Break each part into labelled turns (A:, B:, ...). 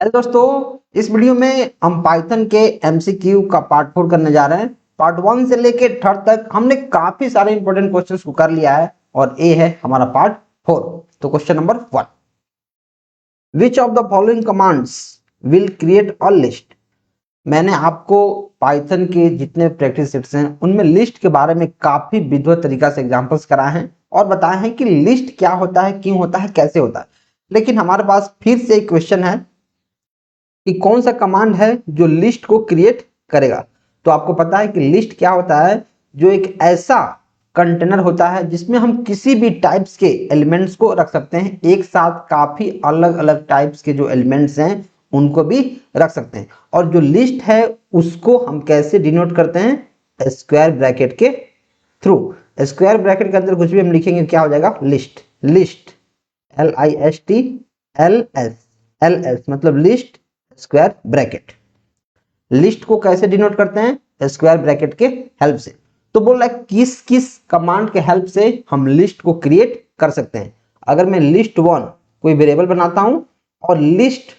A: Hello दोस्तों, इस video में हम पाइथन के एमसीक्यू का पार्ट 4 करने जा रहे हैं। पार्ट 1 से लेके थर्ड तक हमने काफी सारे इंपॉर्टेंट क्वेश्चंस को कर लिया है और ये है हमारा पार्ट 4। तो question number 1, which of the following commands will create a list. मैंने आपको पाइथन के जितने प्रैक्टिस सेट्स हैं उनमें लिस्ट के बारे में काफी विधिवत तरीका से एग्जांपल्स कराए हैं और बताए हैं कि लिस्ट क्या होता है, क्यों होता है, कैसे होता है। लेकिन हमारे पास फिर से एक क्वेश्चन है कि कौन सा कमांड है जो लिस्ट को क्रिएट करेगा। तो आपको पता है कि लिस्ट क्या होता है, जो एक ऐसा कंटेनर होता है जिसमें हम किसी भी टाइप्स के एलिमेंट्स को रख सकते हैं। एक साथ काफी अलग अलग टाइप्स के जो एलिमेंट्स हैं उनको भी रख सकते हैं। और जो लिस्ट है उसको हम कैसे डिनोट करते हैं, स्क्वायर ब्रैकेट के थ्रू। स्क्वायर ब्रैकेट के अंदर कुछ भी हम लिखेंगे क्या हो जाएगा, लिस्ट। लिस्ट LIST मतलब लिस्ट स्क्वायर ब्रैकेट। लिस्ट को कैसे डिनोट करते हैं, स्क्वायर ब्रैकेट के हेल्प से। तो बोल रहा है किस किस कमांड के हेल्प से हम लिस्ट को क्रिएट कर सकते हैं। अगर मैं list1 कोई वेरिएबल बनाता हूं और लिस्ट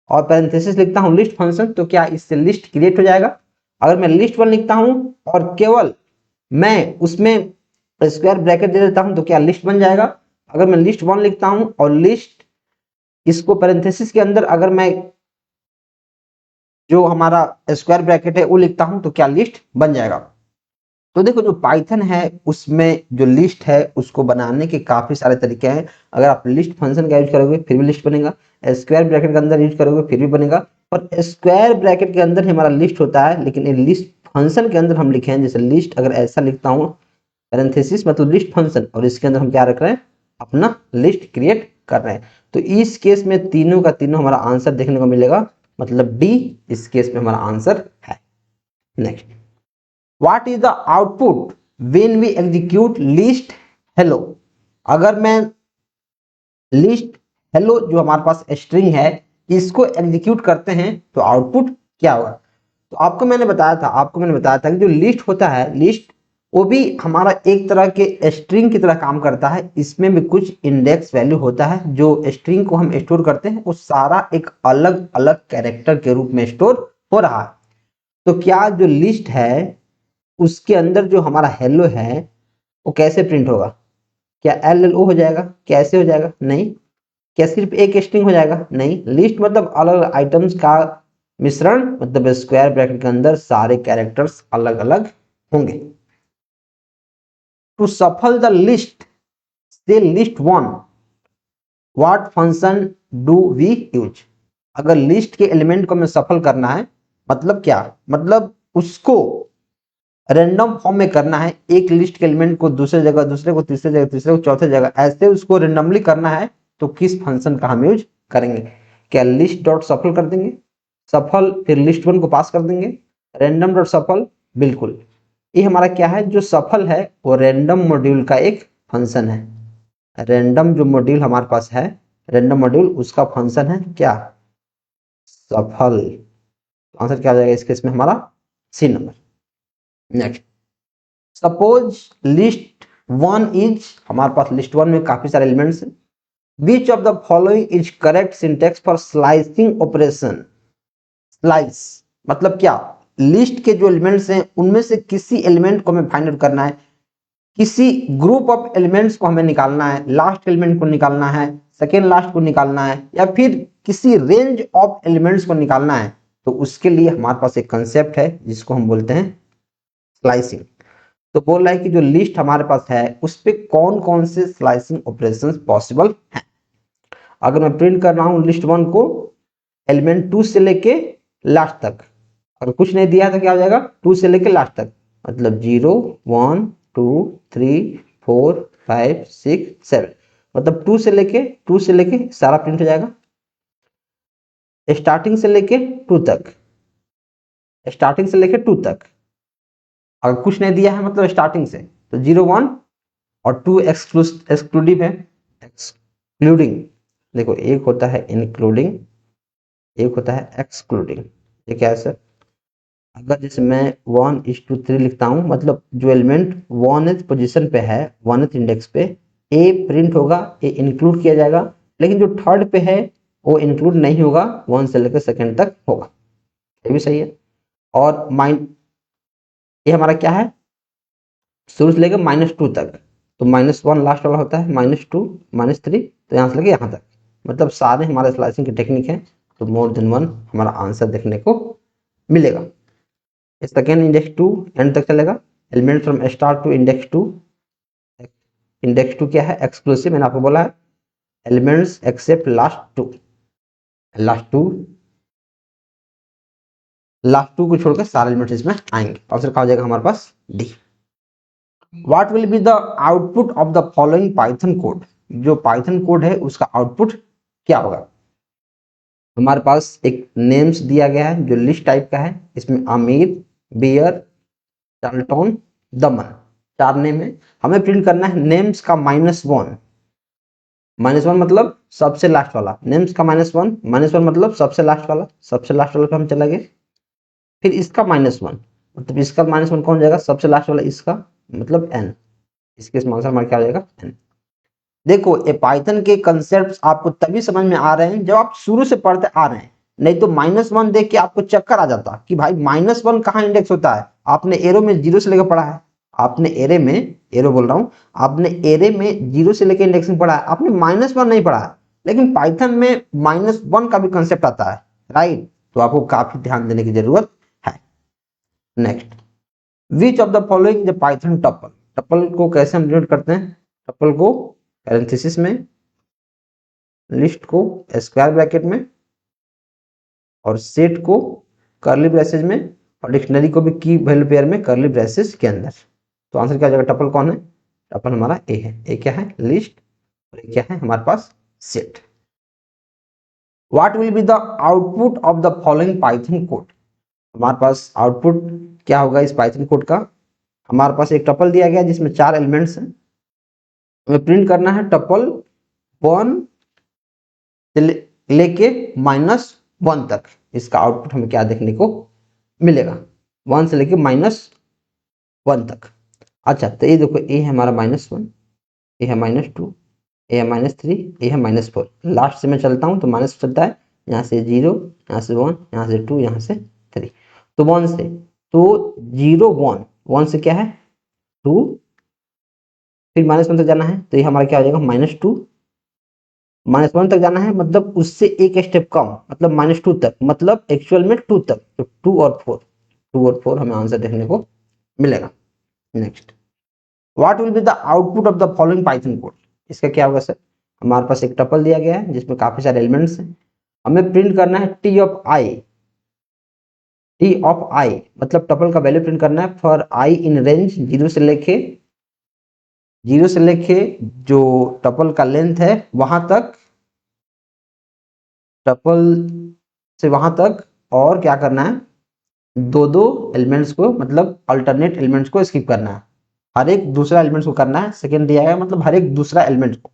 A: और पैरेंथेसिस लिखता हूं लिस्ट फंक्शन, तो क्या इससे लिस्ट क्रिएट हो जाएगा। अगर मैं list1 लिखता हूं और केवल मैं उसमें स्क्वायर ब्रैकेट दे देता हूं तो क्या लिस्ट बन जाएगा। अगर मैं list1 लिखता हूं और लिस्ट इसको पैरेंथेसिस के अंदर अगर मैं जो हमारा स्क्वायर ब्रैकेट है वो लिखता हूं तो क्या लिस्ट बन जाएगा। तो देखो जो पाइथन है उसमें जो लिस्ट है उसको बनाने के काफी सारे तरीके हैं। अगर आप लिस्ट फंक्शन का यूज करोगे फिर भी लिस्ट बनेगा, स्क्वायर ब्रैकेट के अंदर यूज करोगे फिर भी बनेगा। और स्क्वायर ब्रैकेट के अंदर ही हमारा लिस्ट होता है, लेकिन ये लिस्ट फंक्शन के अंदर हम लिखे हैं जैसे लिस्ट। अगर ऐसा लिखता हूँ पैरेंथेसिस मतलब लिस्ट फंक्शन, और इसके अंदर हम क्या रख रहे हैं, अपना लिस्ट क्रिएट कर रहे हैं। तो इस केस में तीनों का तीनों हमारा आंसर देखने को मिलेगा, मतलब डी इस केस में हमारा आंसर है। Next, what is the output when we execute list hello. अगर मैं लिस्ट हेलो जो हमारे पास स्ट्रिंग है इसको एग्जीक्यूट करते हैं तो आउटपुट क्या होगा। तो आपको मैंने बताया था कि जो लिस्ट होता है, लिस्ट वो भी हमारा एक तरह के स्ट्रिंग की तरह काम करता है। इसमें भी कुछ इंडेक्स वैल्यू होता है, जो स्ट्रिंग को हम स्टोर करते हैं वो सारा एक अलग अलग कैरेक्टर के रूप में स्टोर हो रहा है। तो क्या जो लिस्ट है उसके अंदर जो हमारा हेलो है वो कैसे प्रिंट होगा, क्या LLO हो जाएगा, कैसे हो जाएगा, नहीं। क्या सिर्फ एक स्ट्रिंग हो जाएगा, नहीं। लिस्ट मतलब अलग अलग आइटम्स का मिश्रण, मतलब स्क्वायर ब्रैकेट के अंदर सारे कैरेक्टर्स अलग अलग होंगे। टू सफल द लिस्ट से list1 what function do we use. अगर लिस्ट के एलिमेंट को हमें सफल करना है मतलब क्या, मतलब उसको रैंडम फॉर्म में करना है। एक लिस्ट के एलिमेंट को दूसरे जगह, दूसरे को तीसरे जगह, तीसरे को चौथे जगह, ऐसे उसको रैंडमली करना है। तो किस फंक्शन का हम यूज करेंगे, क्या लिस्ट डॉट सफल कर देंगे, सफल फिर list1 को पास कर देंगे, रैंडम डॉट सफल। बिल्कुल, ये हमारा क्या है, जो सफल है वो रैंडम मॉड्यूल का एक फंक्शन है। रैंडम जो मॉड्यूल हमारे पास है, रैंडम मॉड्यूल उसका फंक्शन है क्या, सफल। आंसर क्या आ जाएगा इस केस में हमारा सी नंबर। नेक्स्ट, सपोज list1 इज, हमारे पास list1 में काफी सारे एलिमेंट्स हैं। Which of the following is correct syntax for slicing operation. Slice मतलब क्या, लिस्ट के जो एलिमेंट्स हैं उनमें से किसी एलिमेंट को हमें फाइंड आउट करना है, किसी ग्रुप ऑफ एलिमेंट्स को हमें निकालना है, लास्ट एलिमेंट को निकालना है, सेकेंड लास्ट को निकालना है, या फिर किसी रेंज ऑफ एलिमेंट्स को निकालना है। तो उसके लिए हमारे पास एक कंसेप्ट है जिसको हम बोलते हैं स्लाइसिंग। तो बोल रहा है कि जो लिस्ट हमारे पास है उस पे कौन कौन से स्लाइसिंग ऑपरेशंस पॉसिबल हैं। अगर मैं प्रिंट कर रहा हूं list1 को एलिमेंट 2 से लेके लास्ट तक, अगर कुछ नहीं दिया तो क्या हो जाएगा, 2 से लेके लास्ट तक, मतलब 0 1 2 3 4 5 6 7, मतलब 2 से लेके सारा प्रिंट हो जाएगा। स्टार्टिंग से लेके 2 तक, स्टार्टिंग से लेके 2 तक। अगर कुछ नहीं दिया है मतलब स्टार्टिंग से, तो 0 1 और 2 एक्सक्लूडिव है। एक्सक्लूडिंग, देखो एक होता है इंक्लूडिंग, एक होता है एक्सक्लूडिंग। ये क्या है सर, अगर जैसे मैं 1:3 लिखता हूं, मतलब जो एलिमेंट 1th पोजीशन पे है, 1th इंडेक्स पे, ए प्रिंट होगा, ए इंक्लूड किया जाएगा। लेकिन जो थर्ड पे है वो इंक्लूड नहीं होगा, 1 से लेकर सेकेंड तक होगा, ये भी सही है। और ये हमारा क्या है, शुरू से लेकर -2 तक, तो -1 लास्ट वाला होता है, -2 -3, तो यहाँ से लेकर यहाँ तक, मतलब सारे हमारे स्लाइसिंग की टेक्निक है, तो मोर देन 1 हमारा आंसर देखने को मिलेगा। सेकेंड इंडेक्स 2 एंड तक चलेगा, element from start to index 2। Index 2 क्या है, एक्सक्लूसिव, मैंने आपको बोला है एलिमेंट्स एक्सेप्ट लास्ट टू को छोड़कर सारे एलिमेंट्स इसमें आएंगे। आंसर क्या हो जाएगा हमारे पास, D. What will be the output of the following Python code, जो पाइथन कोड है उसका आउटपुट क्या होगा। हमारे पास एक नेम्स दिया गया है जो लिस्ट टाइप का है, इसमें आमिर, बियर, चार्ल्टन, दमन, 4 नेम है। हमें प्रिंट करना है नेम्स का -1, -1 मतलब सबसे लास्ट वाला, नेम्स का -1, -1 मतलब सबसे लास्ट वाला, सबसे लास्ट वाला पे हम चला गए, फिर इसका -1 मतलब इसका -1 कौन जाएगा, सबसे लास्ट वाला, इसका मतलब n, इसके आंसर हमारा क्या हो जाएगा, n। देखो ये पाइथन के कंसेप्ट आपको तभी समझ में आ रहे हैं जब आप शुरू से पढ़ते आ रहे हैं, नहीं तो -1 देख के आपको चक्कर आ जाता कि भाई -1 कहाँ इंडेक्स होता है। आपने एरो में 0 से लेकर पढ़ा है, आपने एरो बोल रहा हूँ, आपने एरे में 0 से लेकर इंडेक्सिंग पढ़ा है, आपने -1 नहीं पढ़ा है। लेकिन पाइथन में -1 का भी कंसेप्ट आता है, राइट, तो आपको काफी ध्यान देने की जरूरत है। Next, which of the following the Python tuple, tuple को कैसे हम डिनोट करते हैं, टपल को पैरेंथेसिस में, लिस्ट को स्क्वायर ब्रैकेट में, और सेट को कर्ली ब्रेसेज में, और डिक्शनरी को भी की वैल्यू पेयर में कर्ली ब्रेसेज के अंदर। तो आंसर क्या हो जाएगा, टपल कौन है, टपल हमारा ए है। ए क्या है, लिस्ट, और ए क्या है हमारे पास, set. What will be the output of the following Python code, हमारे पास आउटपुट क्या होगा इस पाइथन कोड का। हमारे पास एक टपल दिया गया जिसमें 4 एलिमेंट्स हैं, हमें प्रिंट करना है टपल 1 से लेके -1 तक, इसका आउटपुट हमें क्या देखने को मिलेगा, 1 से लेके -1 तक। अच्छा, तो ये देखो, ए है हमारा -1, ए है -2, ए है -3, ए है -4, लास्ट से मैं चलता हूँ तो माइनस चलता है, यहाँ से 0, यहाँ से 1, यहाँ से 2, यहाँ से 3, तो 1 से, तो 0 1, 1 से क्या है 2, फिर -1 तक जाना है, तो ये हमारा क्या हो जाएगा, -2, -1 तक जाना है मतलब उससे एक स्टेप कम, मतलब -2 तक, मतलब एक्चुअल में 2 तक, तो 2 और 4 हमें आंसर देखने को मिलेगा। Next, what will be the output of the following Python code, इसका क्या होगा सर, हमारे पास एक टपल दिया गया है जिसमें काफी सारे एलिमेंट्स हैं, हमें प्रिंट करना है टी ऑफ आई मतलब टपल का वैल्यू प्रिंट करना है फॉर आई इन रेंज 0 से लेके जो टपल का लेंथ है वहां तक, टपल से वहां तक, और क्या करना है, दो एलिमेंट्स को, मतलब अल्टरनेट एलिमेंट्स को स्किप करना है, हर एक दूसरा एलिमेंट्स को करना है, सेकेंड दिया है मतलब हर एक दूसरा एलिमेंट को।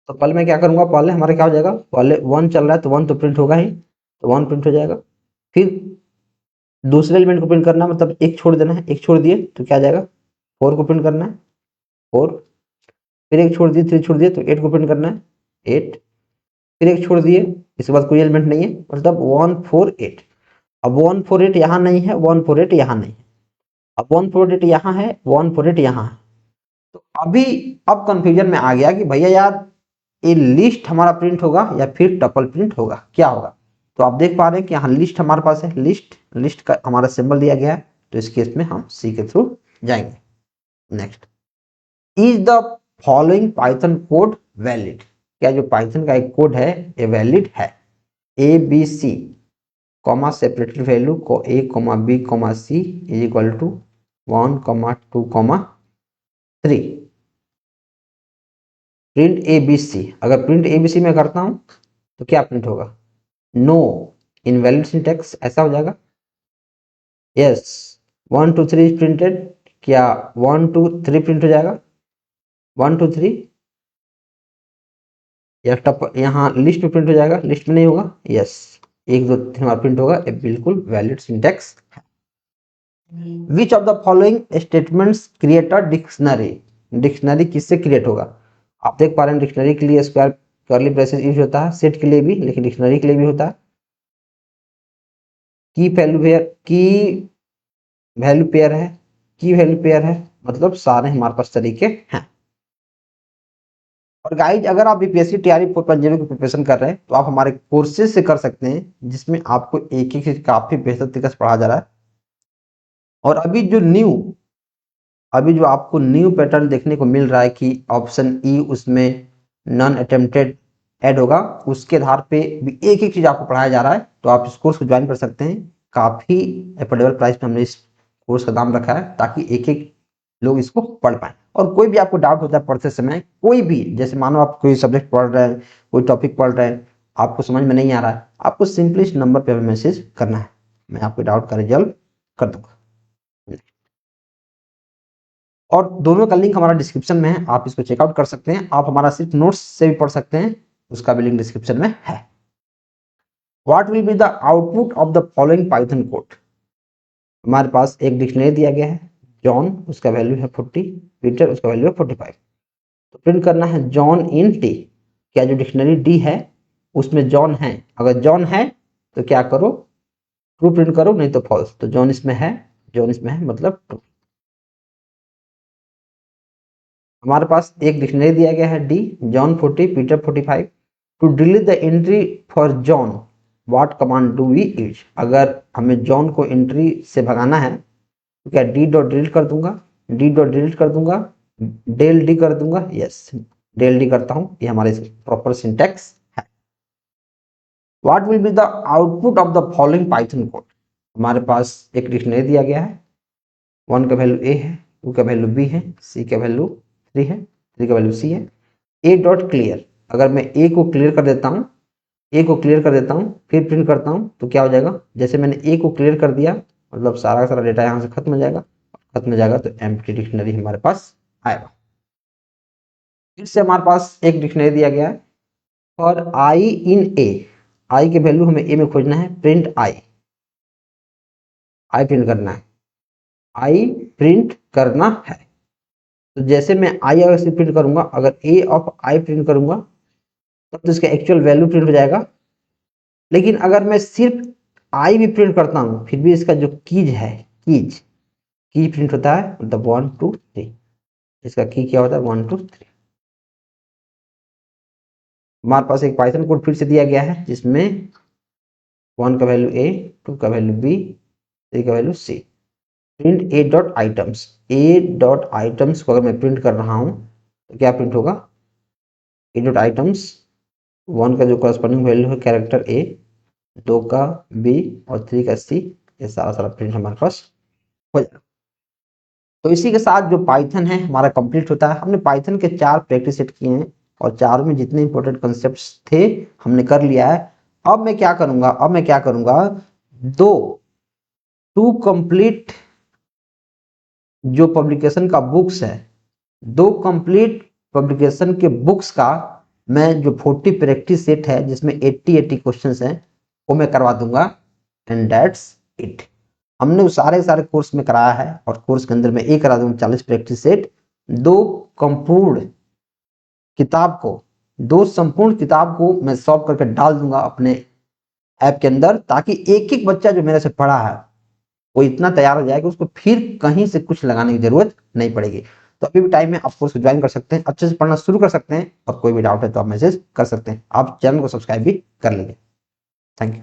A: तो पहले मैं क्या करूंगा, पहले हमारा क्या हो जाएगा, पहले 1 चल रहा है तो 1 तो प्रिंट होगा ही, तो 1 प्रिंट हो जाएगा, फिर दूसरे एलिमेंट को प्रिंट करना है, मतलब एक छोड़ देना है, एक छोड़ दिए तो क्या आ जाएगा, 4 को प्रिंट करना है, 4, फिर एक छोड़ दिए, 3 छोड़ दिए तो 8 को प्रिंट करना है, 8, फिर एक छोड़ दिए, इसके बाद कोई एलिमेंट नहीं है, मतलब 148। अब 148 यहाँ नहीं है, 148 यहाँ नहीं है, अब 148 यहाँ है, 148 यहाँ है, तो अभी अब कंफ्यूजन में आ गया कि भैया यार ये लिस्ट हमारा प्रिंट होगा या फिर टपल प्रिंट होगा, क्या होगा। तो आप देख पा रहे हैं कि यहाँ लिस्ट हमारे पास है, लिस्ट का हमारा सिंबल दिया गया है, तो इस केस में हम सी के थ्रू जाएंगे। Next, is the following Python code valid, क्या जो पाइथन का एक कोड है ये वैलिड है। A B C comma separated value को A comma B comma C is equal to 1 2 3, print A B C. अगर प्रिंट ए बी सी में करता हूं तो क्या प्रिंट होगा, नो इनवैलिड सिंटैक्स, ऐसा हो जाएगा। यस, 1 2 3 प्रिंटेड, क्या 1 2 3 प्रिंट हो जाएगा, 1 2 3, या टप यहाँ लिस्ट में प्रिंट हो जाएगा, लिस्ट में नहीं होगा, यस 1 2 3 हमारा प्रिंट होगा, ये बिल्कुल वैलिड सिंटैक्स है। विच of the following statements create a dictionary, dictionary किससे क्रिएट होगा। आप देख पा रहे हैं डिक्शनरी के लिए स्क्वायर कर्ली ब्रेसेस यूज होता है सेट के लिए भी, लेकिन डिक्शनरी के लिए भी होता है। की वैल्यू पेयर, की वैल्यू पेयर है, की वैल्यू पेयर है, मतलब सारे हमारे पास तरीके हैं। और गाइज अगर आप बीपीएससी टीआरई 4.0 की प्रिपरेशन कर रहे हैं तो आप हमारे कोर्सेज से कर सकते हैं, जिसमें आपको एक एक चीज काफी बेहतर तरीके से पढ़ा जा रहा है। और अभी जो आपको न्यू पैटर्न देखने को मिल रहा है कि ऑप्शन ई उसमें नॉन अटेम्प्टेड ऐड होगा, उसके आधार पे भी एक एक चीज आपको पढ़ाया जा रहा है, तो आप इस कोर्स को ज्वाइन कर सकते हैं। काफी अफोर्डेबल प्राइस पे हमने इस कोर्स का दाम रखा है, ताकि एक एक लोग इसको पढ़ पाए। और कोई भी आपको डाउट होता है पढ़ते समय, कोई भी, जैसे मानो आप कोई सब्जेक्ट पढ़ रहे हैं, कोई टॉपिक पढ़ रहे हैं, आपको समझ में नहीं आ रहा है, आपको सिंपली इस नंबर पे मैसेज करना है, मैं आपके डाउट का रिजल्व कर दूंगा। और दोनों का लिंक हमारा डिस्क्रिप्शन में है, आप इसको चेकआउट कर सकते हैं। आप हमारा सिर्फ नोट्स से भी पढ़ सकते हैं, उसका भी लिंक डिस्क्रिप्शन में है। What will be the output of the following Python code. हमारे पास एक डिक्शनरी दिया गया है, जॉन उसका वैल्यू है 40, पीटर उसका वैल्यू है 45। तो प्रिंट करना है जॉन इन टी। क्या जो डिक्शनरी डी है उसमें जॉन है? अगर जॉन है तो क्या करो, ट्रू प्रिंट करो, नहीं तो फॉल्स। तो जॉन इसमें है, जॉन इसमें है मतलब ट्रू। हमारे पास एक डिक्शनरी दिया गया है D, John 40, Peter 45। To delete the entry for John what command do we use. अगर हमें जॉन को एंट्री से भगाना है तो क्या डी डॉट डिलीट कर दूंगा, डी डॉट डिलीट कर दूंगा, डेल डी कर दूंगा, यस डेल डी करता हूं, ये हमारे प्रॉपर सिंटैक्स है। What will be the output of the following Python code. हमारे पास एक डिक्शनरी दिया गया है, 1 का वैल्यू ए है, 2 का वैल्यू बी है, सी का वैल्यू 3 है, 3 का वैल्यू सी है। ए डॉट क्लियर, अगर मैं ए को क्लियर कर देता हूं, ए को क्लियर कर देता हूं, फिर प्रिंट करता हूं, तो क्या हो जाएगा, जैसे मैंने ए को क्लियर कर दिया मतलब सारा का सारा डेटा यहां से खत्म हो जाएगा, खत्म हो जाएगा तो एम्प्टी डिक्शनरी हमारे पास आएगा। फिर से हमारे पास एक डिक्शनरी दिया गया है, और आई इन ए, आई के वैल्यू हमें ए में खोजना है, प्रिंट आई, आई प्रिंट करना है, आई प्रिंट करना है। तो जैसे मैं आई अगर से प्रिंट करूंगा, अगर ए ऑफ आई प्रिंट करूंगा तब तो इसका एक्चुअल वैल्यू प्रिंट हो जाएगा। लेकिन अगर मैं सिर्फ आई भी प्रिंट करता हूं, फिर भी इसका जो कीज है, की प्रिंट होता है, मतलब 1 2 3, इसका की क्या होता है 1 2 3। हमारे पास एक पाइथन कोड फिर से दिया गया है, जिसमें 1 का वैल्यू ए, 2 का वैल्यू बी, 3 का value C. Print A dot items, A dot items को अगर मैं प्रिंट कर रहा हूं तो क्या प्रिंट होगा, ए डॉट आइटम्स 1 का जो करस्पॉन्डिंग वैल्यू है कैरेक्टर ए, 2 का बी और 3 का सी, ये सारा सारा प्रिंट हमारे पास हो जाएगा। तो इसी के साथ जो पाइथन है हमारा कंप्लीट होता है। हमने पाइथन के 4 प्रैक्टिस सेट किए हैं, और 4 में जितने इंपॉर्टेंट कॉन्सेप्ट्स थे हमने कर लिया है। अब मैं क्या करूंगा, दो टू कंप्लीट जो पब्लिकेशन का बुक्स है, 2 कंप्लीट पब्लिकेशन के बुक्स का मैं जो 40 प्रैक्टिस सेट है, जिसमें 80 क्वेश्चंस हैं, वो मैं करवा दूंगा, एंड दैट्स इट। हमने वो सारे कोर्स में कराया है, और कोर्स के अंदर मैं एक करा दूंगा 40 प्रैक्टिस सेट, 2 संपूर्ण किताब को मैं सॉल्व करके डाल दूंगा अपने ऐप के अंदर, ताकि एक एक बच्चा जो मेरे से पढ़ा है वो इतना तैयार हो जाए कि उसको फिर कहीं से कुछ लगाने की जरूरत नहीं पड़ेगी। तो अभी भी टाइम है, आप कोर्स ज्वाइन कर सकते हैं, अच्छे से पढ़ना शुरू कर सकते हैं, और कोई भी डाउट है तो आप मैसेज कर सकते हैं। आप चैनल को सब्सक्राइब भी कर लीजिए। Thank you.